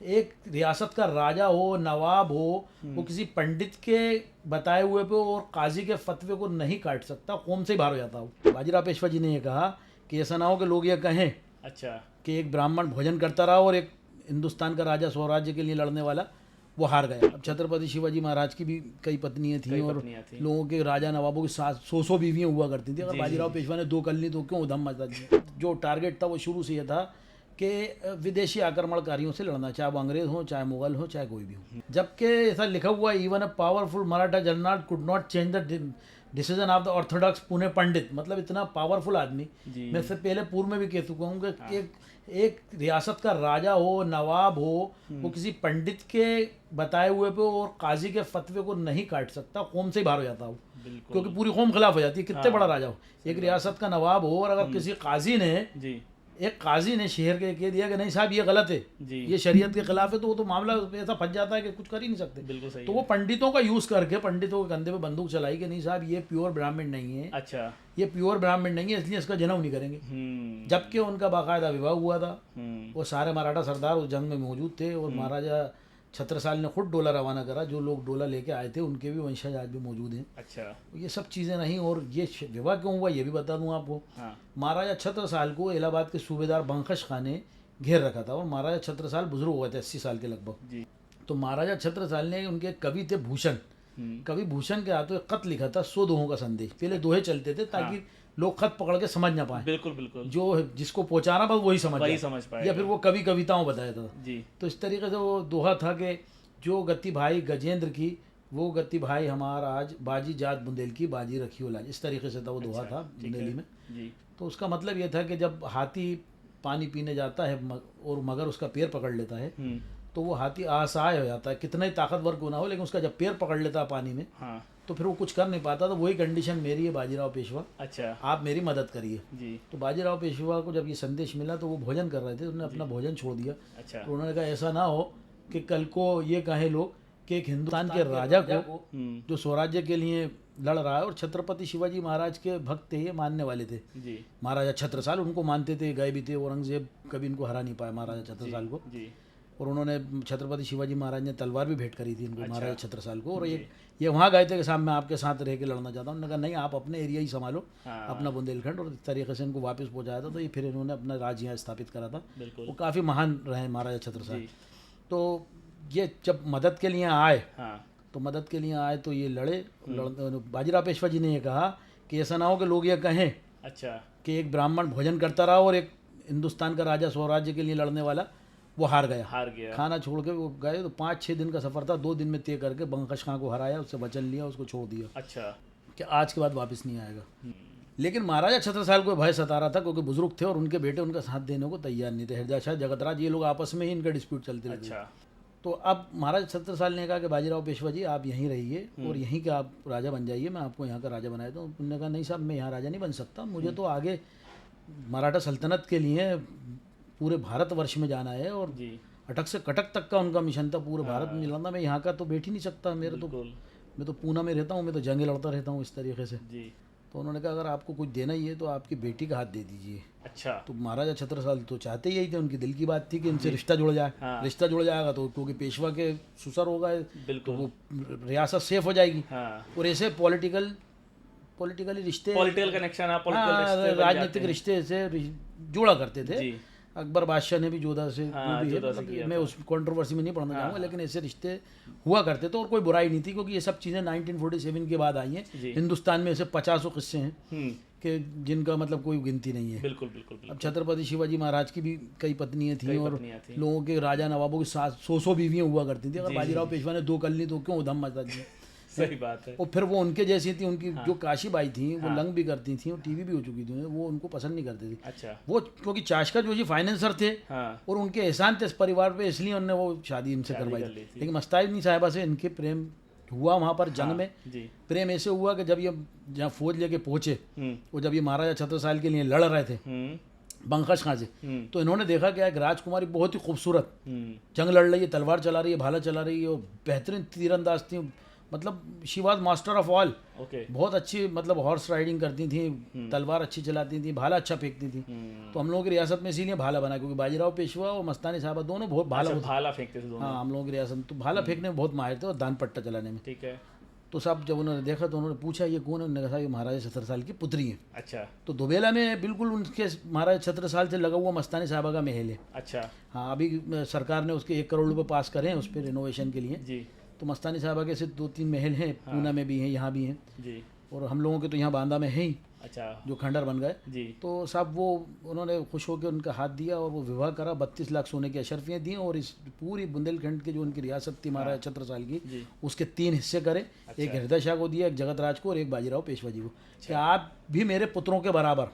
एक रियासत का राजा हो, नवाब हो, वो किसी पंडित के बताए हुए पे और काजी के फतवे को नहीं काट सकता, कौम से ही बाहर हो जाता हो। बाजीराव पेशवा जी ने ये कहा कि ऐसा ना हो कि लोग ये कहें अच्छा कि एक ब्राह्मण भोजन करता रहा और एक हिंदुस्तान का राजा स्वराज्य के लिए लड़ने वाला वो हार गया। अब छत्रपति शिवाजी महाराज की भी कई पत्नियां थीं और लोगों के राजा नवाबों की 700 बीवियां हुआ करती थी। अगर बाजीराव पेशवा ने 2 कर ली तो क्यों उधम मचा दी। जो टारगेट था वो शुरू से ये था कि विदेशी आक्रमणकारियों से लड़ना, चाहे वो अंग्रेज हो, चाहे मुगल हो, चाहे कोई भी हो। जबकि ऐसा लिखा हुआ है, even a powerful Maratha general could not change the decision of the orthodox Pune pandit. मतलब इतना पावरफुल आदमी, मैं इससे पहले पूर्व में भी कह चुका हूँ कि एक रियासत का राजा हो, नवाब हो, वो किसी पंडित के बताए हुए पे और काजी के फतवे को नहीं काट सकता, कौम से ही बाहर हो जाता हो, क्योंकि पूरी कौम खिलाफ हो जाती है। कितने बड़ा राजा हो, एक रियासत का नवाब हो, और अगर किसी काजी ने एक काजी ने शहर के कह दिया कि नहीं साहब ये गलत है, ये शरीयत के खिलाफ है, तो वो तो मामला ऐसा फंस जाता है कि कुछ कर ही नहीं सकते। तो वो पंडितों का यूज करके पंडितों के कंधे पे बंदूक चलाई कि नहीं साहब ये प्योर ब्राह्मण नहीं है, अच्छा ये प्योर ब्राह्मण नहीं है, इसलिए इसका जन्म नहीं करेंगे। जबकि उनका बाकायदा विवाह हुआ था, वो सारे मराठा सरदार उस जंग में मौजूद थे, और महाराजा छत्रसाल ने खुद डोला रवाना करा। जो लोग डोला लेके आए थे उनके भी वंशज आज भी मौजूद हैं। अच्छा, ये सब चीज़ें नहीं। और ये विवाह क्यों हुआ ये भी बता दूं आपको। महाराजा छत्रसाल को इलाहाबाद के सूबेदार बंकश खान ने घेर रखा था, और महाराजा छत्रसाल बुजुर्ग हुए थे 80 साल के लगभग। तो महाराजा छत्रसाल ने, उनके कवि थे भूषण, कवि भूषण के हाथों एक खत लिखा था 100 दोहों का संदेश। पहले दोहे चलते थे ताकि लोग खत पकड़ के समझ ना पाए। बिल्कुल बिल्कुल, जो जिसको पहुंचाना बस वही समझ पाए, या फिर वो कवि कविताओं बताया था जी। तो इस तरीके से वो दोहा था कि जो गति भाई गजेंद्र की, वो गति भाई हमारा आज, बाजी जात बुंदेल की, बाजी रखी हो लाज। इस तरीके से था वो दोहा था बुंदेली में जी। तो उसका मतलब ये था कि जब हाथी पानी पीने जाता है और मगर उसका पैर पकड़ लेता है, तो वो हाथी असहाय हो जाता है, कितना ही ताकतवर क्यों ना हो, लेकिन उसका जब पैर पकड़ लेता है पानी में, तो फिर वो कुछ कर नहीं पाता। तो वही कंडीशन मेरी है बाजीराव पेशवा, अच्छा आप मेरी मदद करिए जी। तो बाजीराव पेशवा को जब ये संदेश मिला तो वो भोजन कर रहे थे, उन्होंने अपना भोजन छोड़ दिया। अच्छा, तो उन्होंने कहा ऐसा ना हो कि कल को ये कहे लोग कि एक हिंदुस्तान के राजा को जो स्वराज्य के लिए लड़ रहा है, और छत्रपति शिवाजी महाराज के भक्त थे, ये मानने वाले थे जी। महाराजा छत्रसाल उनको मानते थे, गए भी थे, औरंगजेब कभी इनको हरा नहीं पाया महाराजा छत्रसाल को जी। और उन्होंने छत्रपति शिवाजी महाराज ने तलवार भी भेंट करी थी इनको, अच्छा। महाराजा छत्रसाल को। और ये वहाँ गए थे कि साहब मैं आपके साथ रह के लड़ना चाहता हूँ। उन्होंने कहा नहीं आप अपने एरिया ही संभालो, अपना बुंदेलखंड, और इस तरीके से इनको वापस पहुँचाया था। तो ये फिर इन्होंने अपना राज्य यहाँ स्थापित करा था। वो काफ़ी महान रहे महाराजा छत्रसाल। तो ये जब मदद के लिए आए, तो मदद के लिए आए तो ये लड़े। बाजीराव पेशवा जी ने ये कहा कि ऐसा ना हो कि लोग ये कहें अच्छा कि एक ब्राह्मण भोजन करता रहा और एक हिंदुस्तान का राजा स्वराज्य के लिए लड़ने वाला वो हार गया। खाना छोड़ के वो गए। तो 5-6 दिन का सफर था, 2 दिन में तय करके बंकश खां को हराया, उससे वचन लिया, उसको छोड़ दिया। अच्छा, कि आज के बाद वापस नहीं आएगा। लेकिन महाराजा छत्रसाल को भय सता रहा था, क्योंकि बुजुर्ग थे और उनके बेटे उनका साथ देने को तैयार नहीं थे। हृदय शाह, जगतराज, ये लोग आपस में ही इनका डिस्प्यूट चलते रहते। अच्छा, तो अब महाराजा छत्रसाल ने कहा कि बाजीराव पेशवा जी आप यहीं रहिए और यहीं के आप राजा बन जाइए, मैं आपको यहाँ का राजा बनाया। तो उन्होंने कहा नहीं साहब मैं यहाँ राजा नहीं बन सकता, मुझे तो आगे मराठा सल्तनत के लिए पूरे भारतवर्ष में जाना है, और अटक से कटक तक का उनका मिशन था, पूरे भारत में लड़ना। मैं यहाँ का तो बैठ ही नहीं सकता, मैं तो पूना में रहता हूँ, मैं तो जंगे लड़ता रहता हूँ इस तरीके से जी। तो उन्होंने कहा अगर आपको कुछ देना ही है तो आपकी बेटी का हाथ दे दीजिए। अच्छा, तो महाराजा छत्रसाल तो चाहते यही थे, उनकी दिल की बात थी कि इनसे रिश्ता जुड़ जाए। रिश्ता जुड़ जाएगा तो क्योंकि पेशवा के सुसर होगा तो वो रियासत सेफ हो जाएगी। और ऐसे पॉलिटिकली रिश्ते, पॉलिटिकल कनेक्शन, राजनीतिक रिश्ते से जुड़ा करते थे। अकबर बादशाह ने भी जोधा से मैं उस कंट्रोवर्सी में नहीं पढ़ना चाहूँगा, लेकिन ऐसे रिश्ते हुआ करते थे और कोई बुराई नहीं थी, क्योंकि ये सब चीज़ें 1947 के बाद आई हैं। हिंदुस्तान में ऐसे 50 किस्से हैं कि जिनका मतलब कोई गिनती नहीं है। बिल्कुल बिल्कुल। अब छत्रपति शिवाजी महाराज की भी कई पत्नियां थीं, और लोगों के राजा नवाबों की 700 बीवियां हुआ करती थी। अगर बाजीराव पेशवा ने 2 कर ली तो क्यों उधम मचा दी। सही बात है। और फिर वो उनके जैसी थी, उनकी जो काशीबाई थी वो लंग भी करती थी और टीवी भी हो चुकी थी, वो उनको पसंद नहीं करती थी। अच्छा, वो क्योंकि चाशका जोशी फाइनेंसर थे और उनके एहसान थे इस परिवार पे, इसलिए उन्होंने वो शादी इनसे करवाई। लेकिन मस्तानी साहिबा से इनके प्रेम हुआ वहाँ पर जंग में। प्रेम ऐसे हुआ कि जब ये जहाँ फौज लेके पहुंचे, वो जब ये महाराजा छत्रसाल के लिए लड़ रहे थे बंकश खां से, तो इन्होंने देखा कि एक राजकुमारी बहुत ही खूबसूरत जंग लड़ रही है, तलवार चला रही है, भाला चला रही है, और बेहतरीन तीरंदाज थी, मतलब she was master of all. Okay. बहुत अच्छी मतलब हॉर्स राइडिंग करती थी, तलवार अच्छी चलाती थी, भाला अच्छा फेंकती थी। तो हम लोगों की रियासत में इसीलिए भाला बना, क्योंकि बाजीराव पेशवा और मस्तानी साहबा दोनों बहुत भाला अच्छा, भाला फेंकते थे दोनों। हाँ, हम लोगों की रियासत में तो भाला फेंकने में बहुत माहिर थे और दान पट्टा चलाने में। ठीक है। तो साहब जब उन्होंने देखा तो उन्होंने पूछा ये कौन है, उन्होंने कहा ये महाराजा छत्रसाल की पुत्री है। अच्छा। तो दुबेला में बिल्कुल उनके महाराजा छत्रसाल से लगा हुआ मस्तानी साहबा का महल है। अच्छा। हाँ, अभी सरकार ने उसके 1 करोड़ रुपए पास करे हैं उस पर रिनोवेशन के लिए। जी तो मस्तानी साहबा के सिर्फ 2-3 महल हैं, पूना में भी हैं, यहाँ भी हैं, जी। और हम लोगों के तो यहाँ बांदा में है ही, अच्छा। जो खंडर बन गए। जी। तो साहब वो उन्होंने खुश होकर उनका हाथ दिया और वो विवाह करा, 32 लाख सोने की अशरफियाँ दी, और इस पूरी बुंदेलखंड की जो उनकी रियासत थी महाराजा छत्रसाल की, जी। उसके 3 हिस्से करे। एक हृदय शाह को दिया, एक जगत राज को, और एक बाजीराव पेशवा जी को, कि आप भी मेरे पुत्रों के बराबर,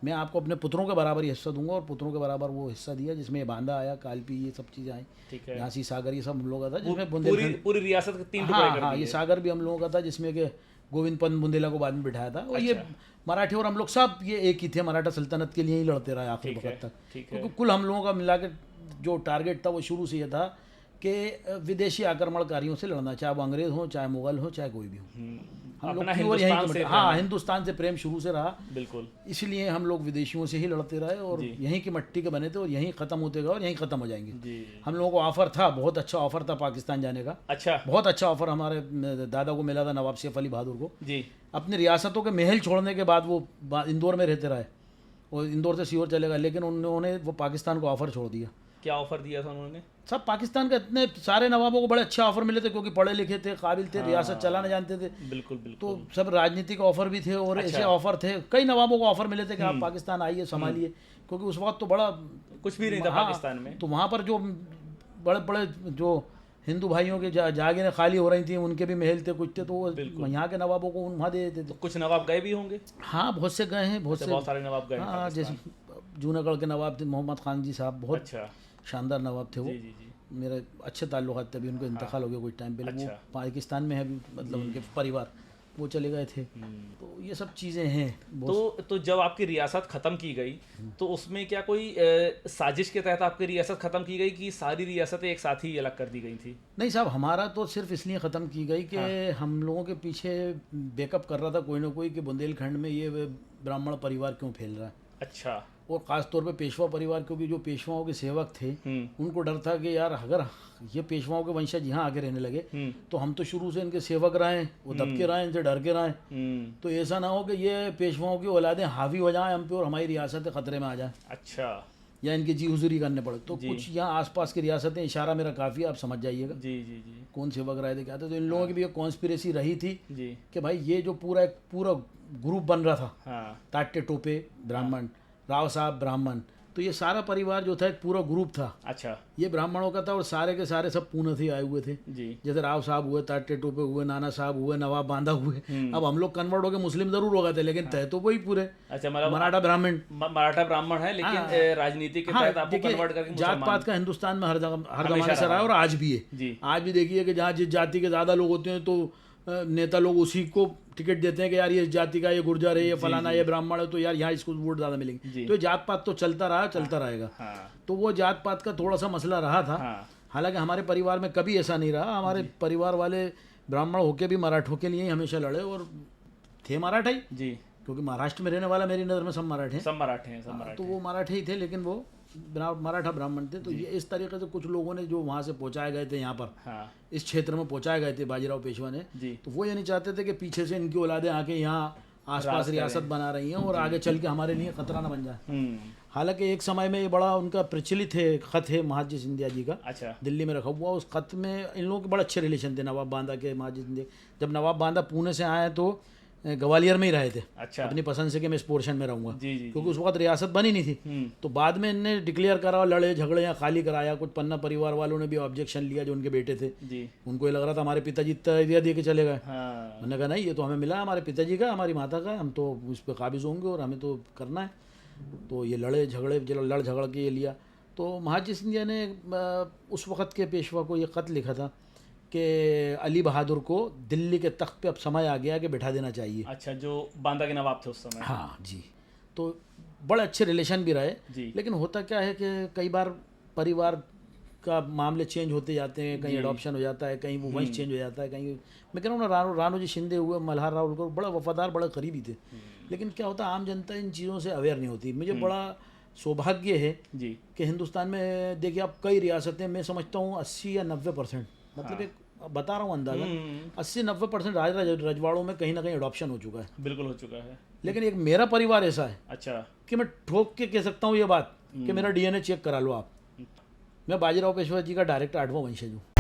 मैं आपको अपने पुत्रों के बराबर ही हिस्सा दूंगा। और पुत्रों के बराबर वो हिस्सा दिया जिसमें बांदा आया, कालपी, ये सब चीज़ें आई, ठीक है। झांसी सागर, ये सब हम लोगों का था, जिसमें पूरी बुंदेलखंड, पूरी रियासत के 3 टुकड़े कर हाँ, दिए। ये सागर भी हम लोगों का था, जिसमें कि गोविंद पंत बुंदेला को बाद में बिठाया था। और ये मराठी और हम लोग सब ये एक ही थे, मराठा सल्तनत के लिए ही लड़ते रहे आखिरी वक्त तक। क्योंकि कुल हम लोगों का मिला के जो टारगेट था वो शुरू से ये था कि विदेशी आक्रमणकारियों से लड़ना, चाहे वो अंग्रेज हो, चाहे मुगल हो, चाहे कोई भी हो। हम लोग केवल यहीं, हाँ, हिंदुस्तान से प्रेम शुरू से रहा, बिल्कुल। इसलिए हम लोग विदेशियों से ही लड़ते रहे और यहीं की मट्टी के बने थे, और यहीं ख़त्म होते गए और यहीं ख़त्म हो जाएंगे। हम लोगों को ऑफर था, बहुत अच्छा ऑफर था पाकिस्तान जाने का। अच्छा। बहुत अच्छा ऑफर हमारे दादा को मिला था, नवाब सैफ अली बहादुर को जी। अपनी रियासतों के महल छोड़ने के बाद वो इंदौर में रहते रहे, और इंदौर से सीहोर चले गए, लेकिन उन्होंने वो पाकिस्तान को ऑफर छोड़ दिया। क्या ऑफर दिया था उन्होंने? सब पाकिस्तान के इतने सारे नवाबों को बड़े अच्छे ऑफर मिले थे, क्योंकि पढ़े लिखे थे, काबिल थे, रियासत चलाना जानते थे। बिल्कुल बिल्कुल। तो सब राजनीतिक ऑफर भी थे, और ऐसे ऑफर थे, कई नवाबों को ऑफर मिले थे कि आप पाकिस्तान आइए, संभालिए, क्योंकि उस वक्त तो बड़ा कुछ भी नहीं था पाकिस्तान में। तो वहाँ पर जो बड़े बड़े जो हिंदू भाइयों के जागीरें खाली हो रही थी, उनके भी महल थे, कुछ थे, तो यहाँ के नवाबों को वहाँ दे देते थे। कुछ नवाब गए भी होंगे? हाँ, बहुत से गए हैं, बहुत सारे नवाब गए। हाँ, जैसे जूनागढ़ के नवाब थे मोहम्मद खान जी साहब, बहुत शानदार नवाब थे वो। जी जी जी। मेरे अच्छे ताल्लुकात थे, अभी उनको इंतकाल हो गया कुछ टाइम पहले। वो पाकिस्तान में है अभी, मतलब उनके परिवार वो चले गए थे। तो ये सब चीज़ें हैं। तो जब आपकी रियासत ख़त्म की गई, तो उसमें क्या कोई साजिश के तहत आपकी रियासत ख़त्म की गई कि सारी रियासतें एक साथ ही अलग कर दी गई थी? नहीं साहब, हमारा तो सिर्फ इसलिए ख़त्म की गई कि हम लोगों के पीछे बैकअप कर रहा था कोई ना कोई, कि बुंदेलखंड में ये ब्राह्मण परिवार क्यों फैल रहा है। अच्छा। और ख़ास तौर पे पेशवा परिवार, क्योंकि जो पेशवाओं के सेवक थे उनको डर था कि यार अगर ये पेशवाओं के वंशज यहाँ आके रहने लगे तो हम तो शुरू से इनके सेवक रहे, वो दब के रहे, इनसे डर के रहे, तो ऐसा ना हो कि ये पेशवाओं की औलादें हावी हो जाएं हम पे और हमारी रियासतें ख़तरे में आ जाए। अच्छा। या इनकी जी हुजूरी करने पड़े। तो कुछ यहाँ आसपास की रियासतें, इशारा मेरा काफ़ी, आप समझ जाइएगा जी जी जी कौन सेवक रहे थे क्या थे। तो इन लोगों की भी एक कॉन्स्पिरेसी रही थी जी कि भाई ये जो पूरा ग्रुप बन रहा था, हाँ। ताट्य टोपे ब्राह्मण, राव साहब ब्राह्मण, तो ये सारा परिवार जो था एक पूरा ग्रुप था। अच्छा। ये ब्राह्मणों का था और सारे के सारे सब पूना से आए हुए थे जी। जैसे राव साहब हुए, ताट्य टोपे हुए, नाना साहब हुए, नवाब बांदा हुए। अब हम लोग कन्वर्ट हो गए, मुस्लिम जरूर हो गए थे, लेकिन तय तो वही पूरे। अच्छा, मतलब मराठा ब्राह्मण, मराठा ब्राह्मण है, लेकिन राजनीति के तहत आपको कन्वर्ट करके जात पात का हिंदुस्तान में हर जमाने से रहा है और आज भी है। आज भी देखिए कि जहाँ जिस जाति के ज़्यादा लोग होते हैं तो नेता लोग उसी को टिकट देते हैं कि यार ये जाति का, ये गुर्जर है, ये फलाना, ये ब्राह्मण है, तो यार यहाँ इसको वोट ज़्यादा मिलेंगे। तो जात पात तो चलता रहा, चलता रहेगा। तो वो जात पात का थोड़ा सा मसला रहा था। हालांकि हमारे परिवार में कभी ऐसा नहीं रहा। हमारे परिवार वाले ब्राह्मण होके भी मराठों के लिए हमेशा लड़े और थे मराठा ही जी, क्योंकि महाराष्ट्र में रहने वाला मेरी नज़र में सब मराठे हैं, सब मराठे हैं। तो वो मराठे ही थे, लेकिन वो मराठा ब्राह्मण थे। तो ये इस तरीके से कुछ लोगों ने जो वहाँ से पहुँचाए गए थे यहाँ पर, इस क्षेत्र में पहुँचाए गए थे बाजीराव पेशवा ने, तो वो ये नहीं चाहते थे कि पीछे से इनकी औलादें आके यहाँ आसपास रियासत बना रही हैं और आगे चल के हमारे लिए खतरा न बन जाए। हालांकि एक समय में ये बड़ा उनका प्रचलित है खत है महाजी सिंधिया जी का, अच्छा, दिल्ली में रखा हुआ। उस खत में इन लोगों के बड़े अच्छे रिलेशन थे नवाब बांदा के, महाजी सिंधिया। जब नवाब बांदा पुणे से आए तो ग्वालियर में ही रहे थे, अच्छा, अपनी पसंद से कि मैं इस पोर्शन में रहूँगा, क्योंकि उस वक्त रियासत बनी नहीं थी। तो बाद में इनने डिक्लेयर करा, लड़े झगड़े या खाली कराया। कुछ पन्ना परिवार वालों ने भी ऑब्जेक्शन लिया, जो उनके बेटे थे जी। उनको ये लग रहा था हमारे पिताजी इतना एरिया दे के चले गए। मैंने कहा नहीं, ये तो हमें मिला हमारे पिताजी का, हमारी माता का, हम तो उस पर काबिज होंगे और हमें तो करना है। तो ये लड़ झगड़ के ये लिया। तो महाजी सिंधिया ने उस वक़्त के पेशवा को ये ख़त लिखा था कि अली बहादुर को दिल्ली के तख्त पे अब समय आ गया कि बिठा देना चाहिए। अच्छा, जो बांदा के नवाब थे उस समय। हाँ जी। तो बड़े अच्छे रिलेशन भी रहे जी। लेकिन होता क्या है कि कई बार परिवार का मामले चेंज होते जाते हैं, कहीं अडॉप्शन हो जाता है, कहीं वो वंश चेंज हो जाता है, कहीं मैं कह रहा हूँ ना, रानू जी शिंदे हुए, मल्हार राव को बड़ा वफादार, बड़ा करीबी थे, लेकिन क्या होता है आम जनता इन चीज़ों से अवेयर नहीं होती। मुझे बड़ा सौभाग्य है जी कि हिंदुस्तान में देखिए आप कई रियासतें, मैं समझता हूँ 80 या 90%, मतलब एक बता रहा हूँ अंदाज़ा, 80-90% रजवाड़ों में कहीं ना कहीं अडॉप्शन हो चुका है। बिल्कुल हो चुका है। लेकिन एक मेरा परिवार ऐसा है अच्छा। कि मैं ठोक के कह सकता हूँ ये बात कि मेरा DNA चेक करा लो आप, मैं बाजीराव पेशवा जी का डायरेक्ट 8वां वंशज हूँ।